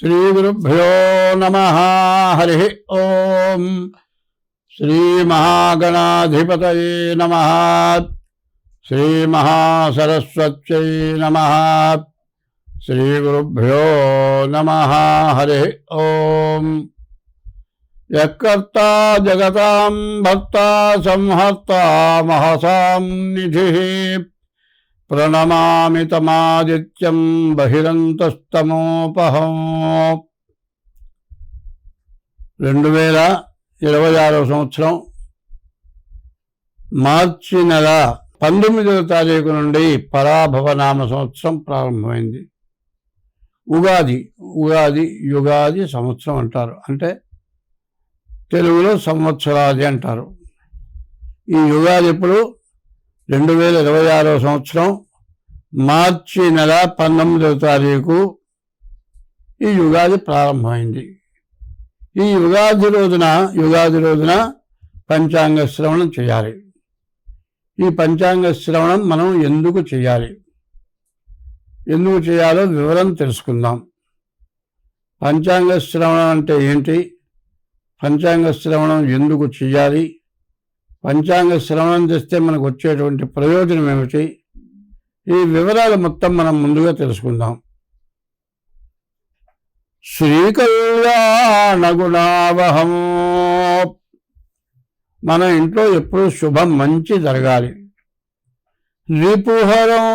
శ్రీగురుభ్యో నమః. హరి ఓం. శ్రీమహాగణాధిపతయే నమః. శ్రీమహాసరస్వత్యై నమః. శ్రీగురుభ్యో నమః. హరి ఓం. యకర్తా జగతాం భర్తా సంహర్తా మహసాం నిధిః ప్రణమామి తమాదిత్యం బహిరంతస్తమోపహం. 2026 సంవత్సరం మార్చి నెల 19వ తారీఖు నుండి పరాభవనామ సంవత్సరం ప్రారంభమైంది. యుగాది సంవత్సరం అంటారు. అంటే తెలుగులో సంవత్సరాది అంటారు. ఈ యుగాది ఇప్పుడు 2026 సంవత్సరం మార్చి నెల 19వ తారీఖు ఈ యుగాది ప్రారంభమైంది. ఈ యుగాది రోజున పంచాంగ శ్రవణం చేయాలి. ఈ పంచాంగ శ్రవణం మనం ఎందుకు చేయాలో వివరం తెలుసుకుందాం. పంచాంగ శ్రవణం అంటే ఏంటి, పంచాంగ శ్రవణం ఎందుకు చేయాలి, పంచాంగ శ్రవణం చేస్తే మనకు వచ్చేటువంటి ప్రయోజనం ఏమిటి, ఈ వివరాలు మొత్తం మనం ముందుగా తెలుసుకుందాం. శ్రీకళ్యాణ గుణావహం. మన ఇంట్లో ఎప్పుడు శుభం మంచి జరగాలి. రిపుహరం.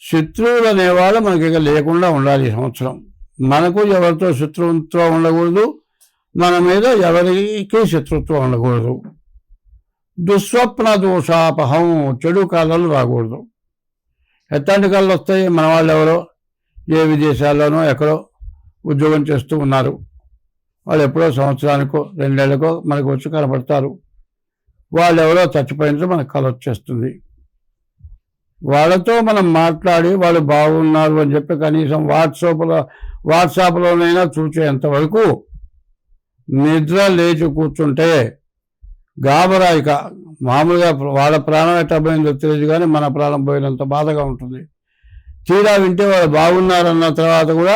శత్రువులు అనేవాళ్ళు మనకి ఇక లేకుండా ఉండాలి. ఈ సంవత్సరం మనకు ఎవరితో శత్రుత్వం ఉండకూడదు, మన మీద ఎవరికి శత్రుత్వం ఉండకూడదు. దుస్వప్న దోషాపహం. చెడు కాలాలు రాకూడదు. ఎట్లాంటి కాళ్ళు వస్తాయి? మన వాళ్ళు ఎవరో ఏ విదేశాల్లోనో ఎక్కడో ఉద్యోగం చేస్తూ ఉన్నారు. వాళ్ళు ఎప్పుడో సంవత్సరానికో 2 ఏళ్ళకో మనకు వచ్చి కనపడతారు. వాళ్ళు ఎవరో చచ్చిపోయినట్టు మనకు కళ వచ్చేస్తుంది. వాళ్ళతో మనం మాట్లాడి వాళ్ళు బాగున్నారు అని చెప్పి కనీసం వాట్సాప్లోనైనా చూసేంతవరకు నిద్ర లేచి కూర్చుంటే గాబరాయిక మామూలుగా వాళ్ళ ప్రాణం ఎట్లా పోయిందో తెలియదు, కానీ మన ప్రాణం పోయినంత బాధగా ఉంటుంది. తీరా వింటే వాళ్ళు బాగున్నారన్న తర్వాత కూడా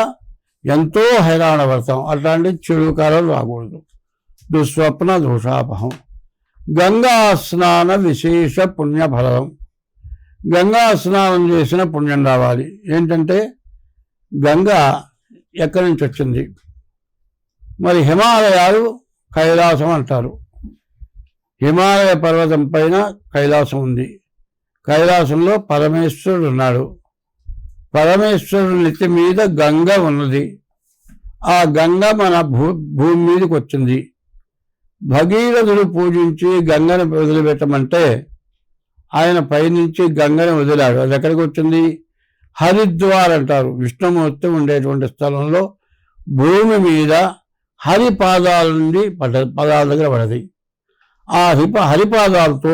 ఎంతో హైరాణ పడతాం. అట్లాంటి చెడు కాలం రాకూడదు. దుస్వప్న దోషాపహం. గంగా స్నాన విశేష పుణ్యఫలం. గంగా స్నానం చేసిన పుణ్యం రావాలి. ఏంటంటే గంగా ఎక్కడి నుంచి వచ్చింది? మరి హిమాలయాలు కైలాసం అంటారు. హిమాలయ పర్వతం పైన కైలాసం ఉంది. కైలాసంలో పరమేశ్వరుడు ఉన్నాడు. పరమేశ్వరుడి నెత్తి మీద గంగ ఉన్నది. ఆ గంగ మన భూమి మీదకి వచ్చింది. భగీరథుడు పూజించి గంగను వదిలిపెట్టమంటే ఆయన పైనుంచి గంగని వదిలాడు. అది ఎక్కడికి వచ్చింది? హరిద్వార్ అంటారు. విష్ణుమూర్తి ఉండేటువంటి స్థలంలో భూమి మీద హరిపాదాల నుండి పదాల దగ్గర పడది. ఆ హరిపాదాలతో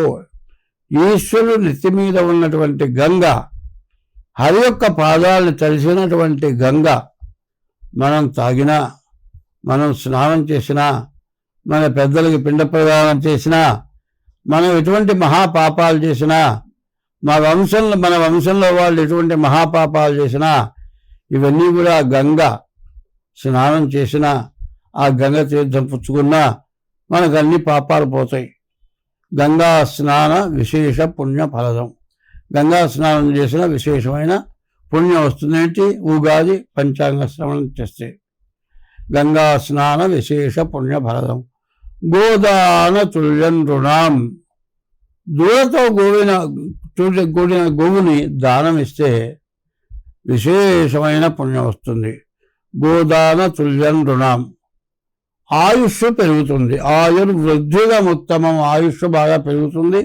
ఈశ్వరుడు నెత్తి మీద ఉన్నటువంటి గంగ, హరి యొక్క పాదాలను తడిసినటువంటి గంగ మనం తాగినా, మనం స్నానం చేసినా, మన పెద్దలకి పిండ ప్రదానం చేసినా, మనం ఎటువంటి మహాపాపాలు చేసినా, మన వంశంలో వాళ్ళు ఎటువంటి మహాపాపాలు చేసినా, ఇవన్నీ కూడా గంగ స్నానం చేసినా, ఆ గంగ తీర్థం పుచ్చుకున్నా మనకు అన్ని పాపాలు పోతాయి. గంగా స్నాన విశేష పుణ్య ఫలదం. గంగా స్నానం చేసిన విశేషమైన పుణ్యం వస్తుందేంటి? ఉగాది పంచాంగ శ్రవణం చేస్తే. గంగా స్నాన విశేష పుణ్య ఫలదం. గోదాన తుల్యం రుణాం. దూడతో కూడిన గోవుని దానం ఇస్తే విశేషమైన పుణ్యం వస్తుంది. గోదాన తుల్యం రుణాం. ఆయుష్ పెరుగుతుంది. ఆయుర్వృద్ధిగా ఉత్తమం. ఆయుష్ బాగా పెరుగుతుంది.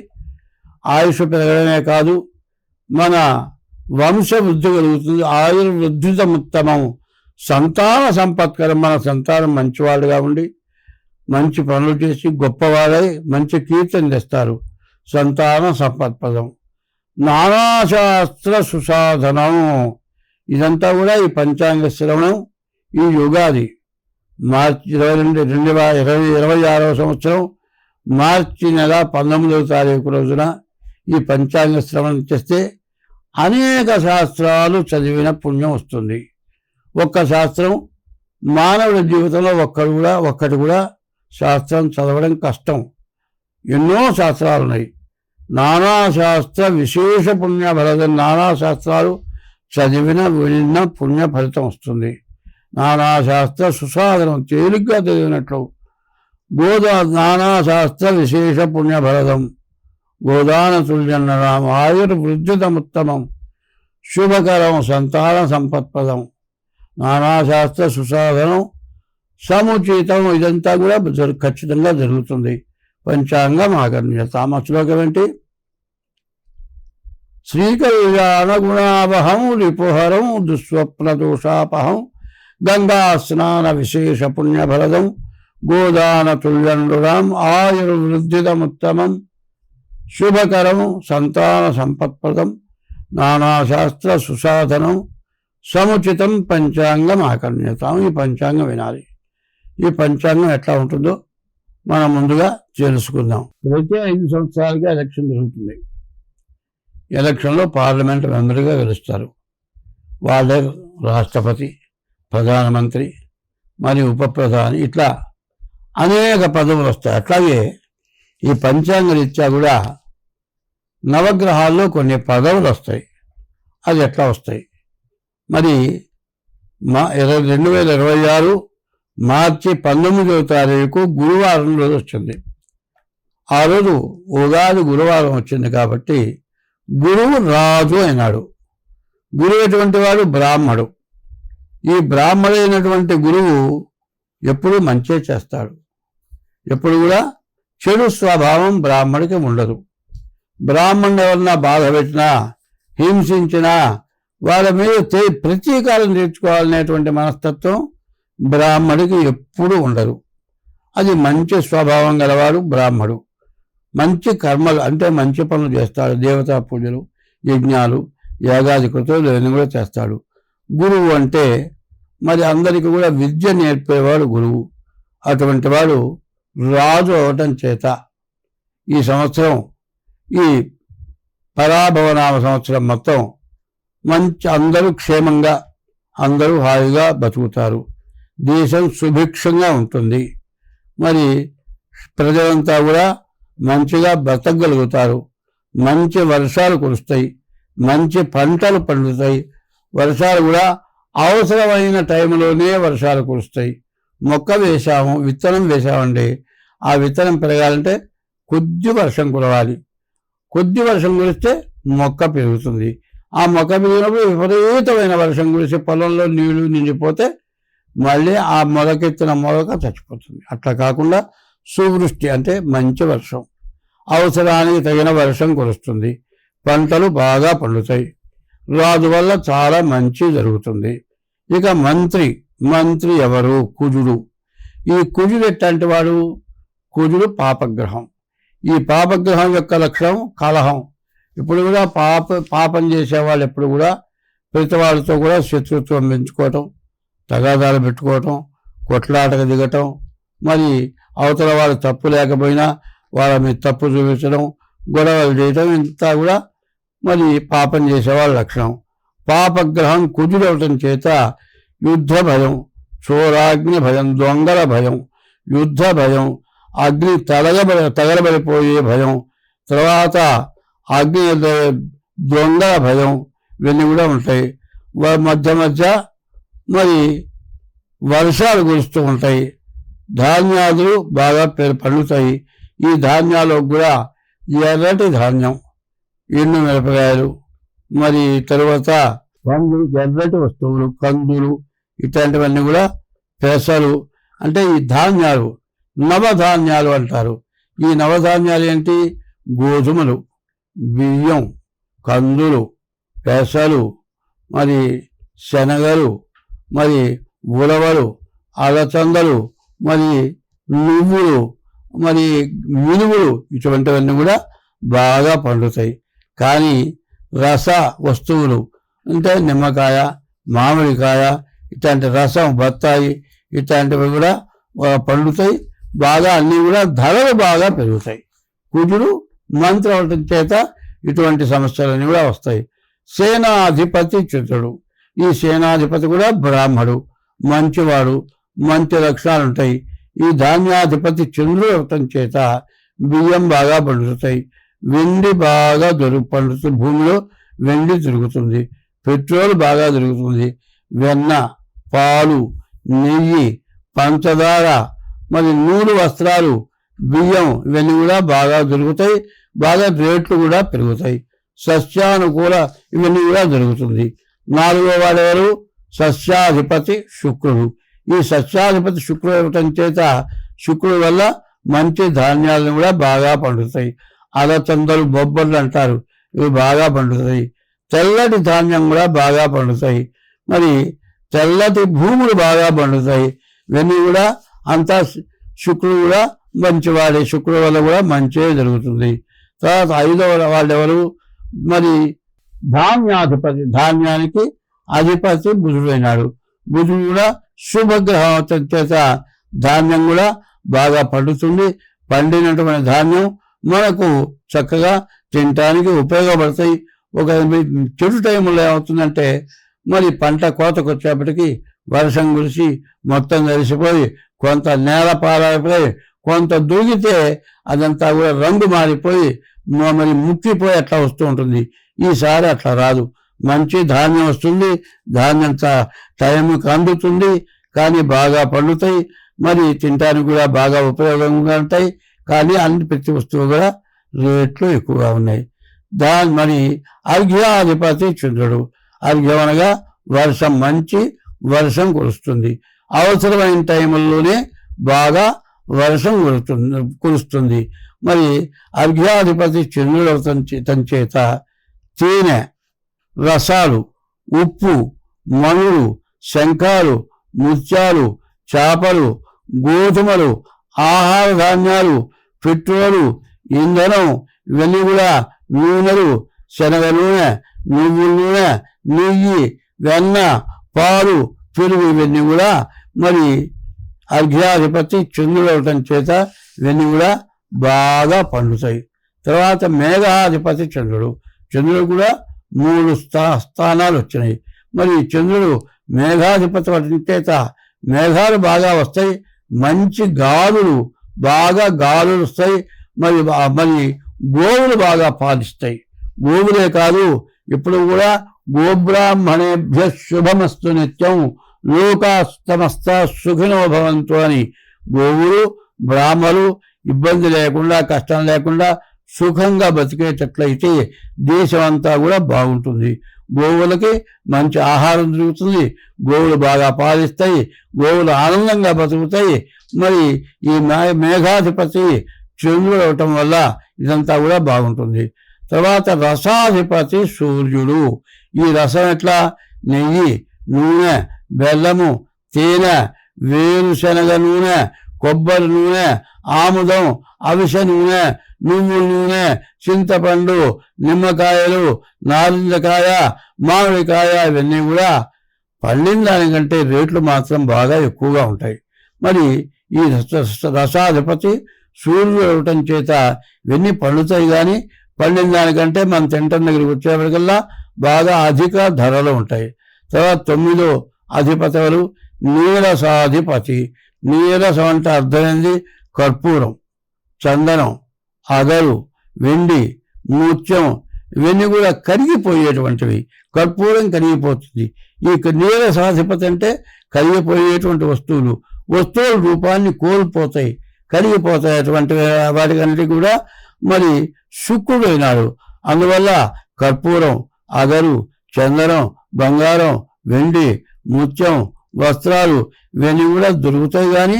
ఆయుష్ పెరగడమే కాదు, మన వంశవృద్ధి కలుగుతుంది. ఆయుర్వృద్ధితముత్తమం. సంతాన సంపత్కరం. మన సంతానం మంచివాడుగా ఉండి మంచి పనులు చేసి గొప్పవాడై మంచి కీర్తన తెస్తారు. సంతాన సంపత్పదం. నానాశాస్త్ర సుసాధనం. ఇదంతా కూడా ఈ పంచాంగ శ్రవణం. ఈ యుగాది మార్చి 2026 సంవత్సరం మార్చి నెల 19వ తారీఖు రోజున ఈ పంచాంగ శ్రవణం చేస్తే అనేక శాస్త్రాలు చదివిన పుణ్యం వస్తుంది. ఒక్క శాస్త్రం మానవుడి జీవితంలో ఒక్కటి కూడా శాస్త్రం చదవడం కష్టం. ఎన్నో శాస్త్రాలు ఉన్నాయి. నానా శాస్త్ర విశేష పుణ్య ఫలితం. నానా శాస్త్రాలు చదివిన విన్న పుణ్య ఫలితం వస్తుంది. నానా శాస్త్ర సుసాధనం తేలిగ్గా చదివినట్లు. నానా శాస్త్ర విశేష పుణ్య ఫలదం గోదాన తుల్యన్నరాం ఆయుర్వృద్ధితముత్తమం శుభకరం సంతాన సంపత్పదం. నానాశాస్త్ర సుసాధనం సముచితం ఇదంతా కూడా ఖచ్చితంగా జరుగుతుంది. పంచాంగం ఆకర్ణ్యత. మా శ్లోకం ఏంటి? శ్రీకళ్యాణగుణావహం రిపుహరం దుస్వప్నదోషాపహం గంగా స్నాన విశేష పుణ్యఫలదం గోదాన తుల్యండురాం ఆయుర్వృద్ధితముత్తమం శుభకరం సంతాన సంపత్ప్రదం నానాశాస్త్ర సుసాధనం సముచితం పంచాంగం ఆకర్ణ్యతాం. ఈ పంచాంగం వినాలి. ఈ పంచాంగం ఎట్లా ఉంటుందో మనం ముందుగా తెలుసుకుందాం. ప్రతి 5 సంవత్సరాలుగా ఎలక్షన్ జరుగుతుంది. ఎలక్షన్లో పార్లమెంట్ మెంబర్గా గెలుస్తారు. వాళ్ళే రాష్ట్రపతి, ప్రధానమంత్రి, మరియు ఉప ప్రధాని, ఇట్లా అనేక పదవులు వస్తాయి. అట్లాగే ఈ పంచాంగ రీత్యా కూడా నవగ్రహాల్లో కొన్ని పదవులు వస్తాయి. అది ఎట్లా వస్తాయి? మరి 2026 మార్చి 19వ తారీఖు గురువారం రోజు వచ్చింది. ఆ రోజు ఉగాది గురువారం వచ్చింది కాబట్టి గురువు రాజు అయినాడు. గురువు ఎటువంటి వాడు? బ్రాహ్మడు. ఈ బ్రాహ్మడైనటువంటి గురువు ఎప్పుడు మంచే చేస్తాడు. ఎప్పుడు కూడా చెడు స్వభావం బ్రాహ్మడికి ఉండదు. బ్రాహ్మణుడు ఎవరన్నా బాధ పెట్టినా, హింసించినా వాళ్ళ మీద ప్రతీకారం తీర్చుకోవాలనేటువంటి మనస్తత్వం బ్రాహ్మడికి ఎప్పుడూ ఉండదు. అది మంచి స్వభావం గలవాడు బ్రాహ్మడు. మంచి కర్మలు అంటే మంచి పనులు చేస్తాడు. దేవతా పూజలు, యజ్ఞాలు, యాగాది కృతులు ఇవన్నీ కూడా చేస్తాడు. గురువు అంటే మరి అందరికీ కూడా విద్య నేర్పేవాడు గురువు. అటువంటి వాడు రాజు అవటం చేత ఈ సంవత్సరం, ఈ పరాభవనామ సంవత్సరం మొత్తం అందరూ క్షేమంగా, అందరూ హాయిగా బతుకుతారు. దేశం సుభిక్షంగా ఉంటుంది. మరి ప్రజలంతా కూడా మంచిగా బ్రతకగలుగుతారు. మంచి వర్షాలు కురుస్తాయి. మంచి పంటలు పండుతాయి. వర్షాలు కూడా అవసరమైన టైంలోనే వర్షాలు కురుస్తాయి. మొక్క వేశాము, విత్తనం వేశామండి. ఆ విత్తనం పెరగాలంటే కొద్ది వర్షం కురవాలి. కొద్ది వర్షం కురిస్తే మొక్క పెరుగుతుంది. ఆ మొక్క పెరిగినప్పుడు విపరీతమైన వర్షం కురిసి పొలంలో నీళ్లు నిండిపోతే మళ్ళీ ఆ మొలకెత్తిన మొలక చచ్చిపోతుంది. అట్లా కాకుండా సువృష్టి అంటే మంచి వర్షం, అవసరానికి తగిన వర్షం కురుస్తుంది. పంటలు బాగా పండుతాయి. రాజు వల్ల చాలా మంచి జరుగుతుంది. ఇక మంత్రి ఎవరు? కుజుడు. ఈ కుజుడు ఎట్లాంటి వాడు? కుజుడు పాపగ్రహం. ఈ పాపగ్రహం యొక్క లక్షణం కలహం. ఇప్పుడు కూడా పాపం చేసేవాళ్ళు ఎప్పుడు కూడా ప్రతి వాళ్ళతో కూడా శత్రుత్వం పెంచుకోవటం, తగాదాలు పెట్టుకోవటం, కొట్లాటకు దిగటం, మరి అవతల వాళ్ళు తప్పు లేకపోయినా వాళ్ళ మీద తప్పు చూపించడం, గొడవలు చేయటం, ఇంతా కూడా మరి పాపం చేసేవాళ్ళ లక్షణం. పాపగ్రహం కుజుడవటం చేత యుద్ధ భయం, చోరాగ్ని భయం, దొంగల భయం, యుద్ధ భయం, అగ్ని తగలబడిపోయే భయం, తర్వాత అగ్ని దొంగల భయం, ఇవన్నీ కూడా ఉంటాయి. మధ్య మరి వర్షాలు కురుస్తూ ఉంటాయి. ధాన్యాలు బాగా పండుతాయి. ఈ ధాన్యాలకు కూడా ఎర్రటి ధాన్యం, ఎండు మిరపకాయలు, మరి తరువాత ఎర్రటి వస్తువులు, కందులు, ఇట్లాంటివన్నీ కూడా పెసలు, అంటే ఈ ధాన్యాలు నవధాన్యాలు అంటారు. ఈ నవధాన్యాలు ఏంటి? గోధుమలు, బియ్యం, కందులు, పెసలు, మరి శనగలు, మరి ఉలవలు, అలచందలు, మరి నువ్వులు, మరి మినుములు, ఇటువంటివన్నీ కూడా బాగా పండుతాయి. కానీ రస వస్తువులు అంటే నిమ్మకాయ, మామిడికాయ, ఇట్లాంటి రసం, బత్తాయి, ఇట్లాంటివి కూడా పండుతాయి బాగా. అన్నీ కూడా ధరలు బాగా పెరుగుతాయి. కుజుడు మంత్రి అవటం చేత ఇటువంటి సమస్యలన్నీ కూడా వస్తాయి. సేనాధిపతి చిత్రుడు. ఈ సేనాధిపతి కూడా బ్రాహ్మడు, మంచివాడు, మంచి లక్షణాలు ఉంటాయి. ఈ ధాన్యాధిపతి చంద్రుడు అవటం చేత బియ్యం బాగా పండుతాయి, వెండి బాగా పండుతుంది, భూమిలో వెండి దొరుకుతుంది, పెట్రోల్ బాగా దొరుకుతుంది, వెన్న, పాలు, నెయ్యి, పంచదార, మరి నూలు, వస్త్రాలు, బియ్యం ఇవన్నీ కూడా బాగా దొరుకుతాయి. బాగా రేట్లు కూడా పెరుగుతాయి. సస్యానుకూల ఇవన్నీ కూడా జరుగుతుంది. 4వ వాడెవరు? సస్యాధిపతి శుక్రుడు. ఈ సస్యాధిపతి శుక్రుడు ఇవ్వటం చేత శుక్రుడు వల్ల మంచి ధాన్యాలను కూడా బాగా పండుతాయి. అలచందలు, బొబ్బర్లు అంటారు, ఇవి బాగా పండుతాయి. తెల్లటి ధాన్యం కూడా బాగా పండుతాయి. మరి తెల్లటి భూములు బాగా పండుతాయి. ఇవన్నీ కూడా అంతా శుక్రుడు కూడా మంచివాడే, శుక్రుడు వల్ల కూడా మంచిగా జరుగుతుంది. తర్వాత 5వ వాళ్ళెవరు? మరి ధాన్యాధిపతి, ధాన్యానికి అధిపతి బుధుడైనాడు. బుధుడు కూడా శుభగ్రహం చేత ధాన్యం కూడా బాగా పండుతుంది. పండినటువంటి ధాన్యం మనకు చక్కగా తినటానికి ఉపయోగపడతాయి. ఒక చెడు టైంలో ఏమవుతుందంటే మరి పంట కోతకు వచ్చేప్పటికీ వర్షం కురిసి మొత్తం కలిసిపోయి కొంత నేల పాలైపోయి కొంత దూగితే అదంతా కూడా రంగు మారిపోయి మరి ముక్కిపోయి అట్లా వస్తూ ఉంటుంది. ఈసారి అట్లా రాదు, మంచి ధాన్యం వస్తుంది. ధాన్యం టైంకి అందుతుంది, కానీ బాగా పండుతాయి. మరి తినడానికి కూడా బాగా ఉపయోగంగా ఉంటాయి. కానీ అన్ని ప్రతి వస్తువు కూడా రేట్లు ఎక్కువగా ఉన్నాయి. మరి అర్ఘ్యాధిపతి చంద్రుడు. అర్ఘ్యం అనగా వర్షం, మంచి వర్షం కురుస్తుంది. అవసరమైన టైంలోనే బాగా వర్షం కురుస్తుంది. మరి అర్ఘ్యాధిపతి చంద్రుడు తన చేత తేనె, రసాలు, ఉప్పు, మణులు, శంఖాలు, ముత్యాలు, చేపలు, గోధుమలు, ఆహార ధాన్యాలు, పెట్రోలు, ఇంధనం, ఇవన్నీ కూడా నూనెలు, శనగ నూనె, నువ్వుల నూనె, నెయ్యి, వెన్న, పాలు, పెరుగు, ఇవన్నీ కూడా మరి అర్ఘ్యాధిపతి చంద్రుడు అవటం చేత ఇవన్నీ కూడా బాగా పండుతాయి. తర్వాత మేఘాధిపతి చంద్రుడు. చంద్రుడు కూడా 3 స్థానాలు వచ్చినాయి. మరి చంద్రుడు మేఘాధిపతి అవటం చేత మేఘాలు బాగా వస్తాయి, మంచి గాలులు వస్తాయి. మరి గోవులు బాగా పాలిస్తాయి. గోవులే కాదు, ఇప్పుడు కూడా గోబ్రాహ్మణేభ్య శుభమస్తు నిత్యం లోకాస్తమస్త సుఖినో భవంతు అని గోవులు, బ్రాహ్మలు ఇబ్బంది లేకుండా, కష్టం లేకుండా సుఖంగా బతికేటట్లయితే దేశం అంతా కూడా బాగుంటుంది. గోవులకి మంచి ఆహారం దొరుకుతుంది, గోవులు బాగా పాలిస్తాయి, గోవులు ఆనందంగా బతుకుతాయి. మరి ఈ మేఘాధిపతి చంద్రుడు అవటం వల్ల ఇదంతా కూడా బాగుంటుంది. తర్వాత రసాధిపతి సూర్యుడు. ఈ రసం ఎట్లా? నెయ్యి, నూనె, బెల్లము, తేనె, వేరుశనగ నూనె, కొబ్బరి నూనె, ఆముదం, అవిసె నూనె, నువ్వుల నూనె, చింతపండు, నిమ్మకాయలు, నారింజకాయ, మామిడికాయ, ఇవన్నీ కూడా పండిన దానికంటే రేట్లు మాత్రం బాగా ఎక్కువగా ఉంటాయి. మరి ఈ రసాధిపతి సూర్యుడు అవటం చేత ఇవన్నీ పండుతాయి. కానీ పండిన దానికంటే మనం తింటం దగ్గరికి వచ్చేప్పటికల్లా బాగా అధిక ధరలు ఉంటాయి. తర్వాత 9వ అధిపతి ఎవరు? నీరసాధిపతి. నీరసం అంటే అర్థమైంది కర్పూరం, చందనం, అగరు, వెండి, ముత్యం, ఇవన్నీ కూడా కరిగిపోయేటువంటివి. కర్పూరం కరిగిపోతుంది. ఈ నీరసాధిపతి అంటే కరిగిపోయేటువంటి వస్తువుల రూపాన్ని కోల్పోతాయి, కరిగిపోతాయి. అటువంటి వాటికన్నిటికీ కూడా మరి శుక్రుడు అయినాడు. అందువల్ల కర్పూరం, అగరు, చందనం, బంగారం, వెండి, ముత్యం, వస్త్రాలు ఇవన్నీ కూడా దొరుకుతాయి. కానీ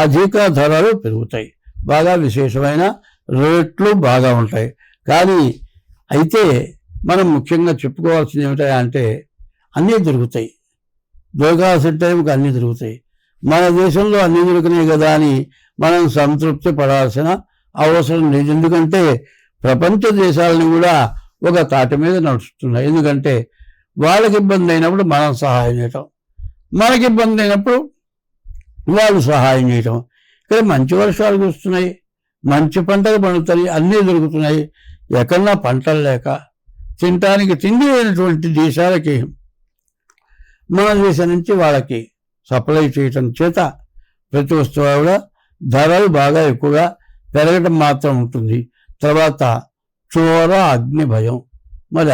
అధిక ధరలు పెరుగుతాయి, బాగా విశేషమైన రేట్లు బాగా ఉంటాయి. కానీ అయితే మనం ముఖ్యంగా చెప్పుకోవాల్సింది ఏమిటంటే అన్నీ దొరుకుతాయి, దొరకాల్సిన టైంకి అన్నీ దొరుకుతాయి. మన దేశంలో అన్నీ దొరికినాయి కదా అని మనం సంతృప్తి పడాల్సిన అవసరం లేదు. ఎందుకంటే ప్రపంచ దేశాలను కూడా ఒక తాటి మీద నడుస్తున్నాయి. ఎందుకంటే వాళ్ళకి ఇబ్బంది అయినప్పుడు మనం సహాయం చేయటం, మనకి ఇబ్బంది అయినప్పుడు వాళ్ళు సహాయం చేయటం. ఇక్కడ మంచి వర్షాలు కురుస్తున్నాయి, మంచి పంటలు పండుతాయి, అన్నీ దొరుకుతున్నాయి. ఎక్కడన్నా పంటలు లేక తినటానికి తిండి లేనటువంటి దేశాలకి మన దేశం నుంచి వాళ్ళకి సప్లై చేయటం చేత ప్రతి వస్తువు కూడా ధరలు బాగా ఎక్కువగా పెరగటం మాత్రం ఉంటుంది. తర్వాత చోర అగ్ని భయం, మరి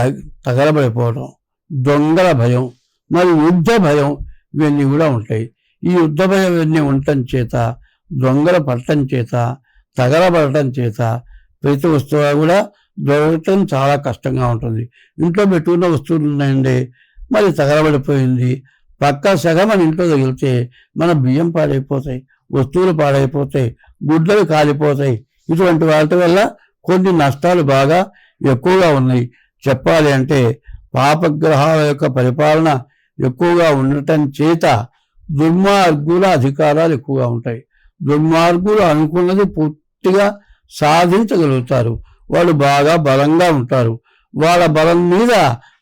తగలబడిపోవడం, దొంగల భయం, మరి యుద్ధ భయం, ఇవన్నీ కూడా ఉంటాయి. ఈ యుద్ధ భయం ఇవన్నీ ఉండటం చేత, దొంగల పడటం చేత, తగలబడటం చేత ప్రతి వస్తువు కూడా దొరకటం చాలా కష్టంగా ఉంటుంది. ఇంట్లో పెట్టుకున్న వస్తువులు ఉన్నాయండి, మరి తగలబడిపోయింది, పక్క సగం మన ఇంట్లో తగిలితే మన బియ్యం పాడైపోతాయి, వస్తువులు పాడైపోతాయి, గుడ్డలు కాలిపోతాయి. ఇటువంటి వాటి వల్ల కొన్ని నష్టాలు బాగా ఎక్కువగా ఉన్నాయి. చెప్పాలి అంటే పాపగ్రహాల యొక్క పరిపాలన ఎక్కువగా ఉండటం చేత దుర్మార్గుల అధికారాలు ఎక్కువగా ఉంటాయి. దుర్మార్గులు అనుకున్నది పూర్తిగా సాధించగలుగుతారు. వాళ్ళు బాగా బలంగా ఉంటారు. వాళ్ళ బలం మీద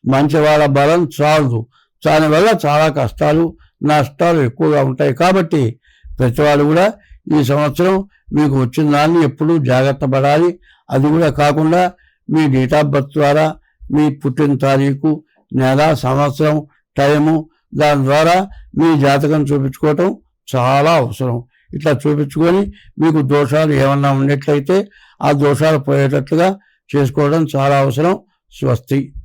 మంచి వాళ్ళ బలం చాలదు. దానివల్ల చాలా కష్టాలు నష్టాలు ఎక్కువగా ఉంటాయి. కాబట్టి ప్రతివాడు కూడా ఈ సంవత్సరం మీకు వచ్చిన దాన్ని ఎప్పుడూ జాగ్రత్త పడాలి. అది కూడా కాకుండా మీ డేట్ ఆఫ్ బర్త్ ద్వారా మీ పుట్టిన తారీఖు, నెల, సంవత్సరం, టైము, దాని ద్వారా మీ జాతకం చూపించుకోవటం చాలా అవసరం. ఇట్లా చూపించుకొని మీకు దోషాలు ఏమన్నా ఉన్నట్లయితే ఆ దోషాలు పోయేటట్లుగా చేసుకోవడం చాలా అవసరం. స్వస్తి.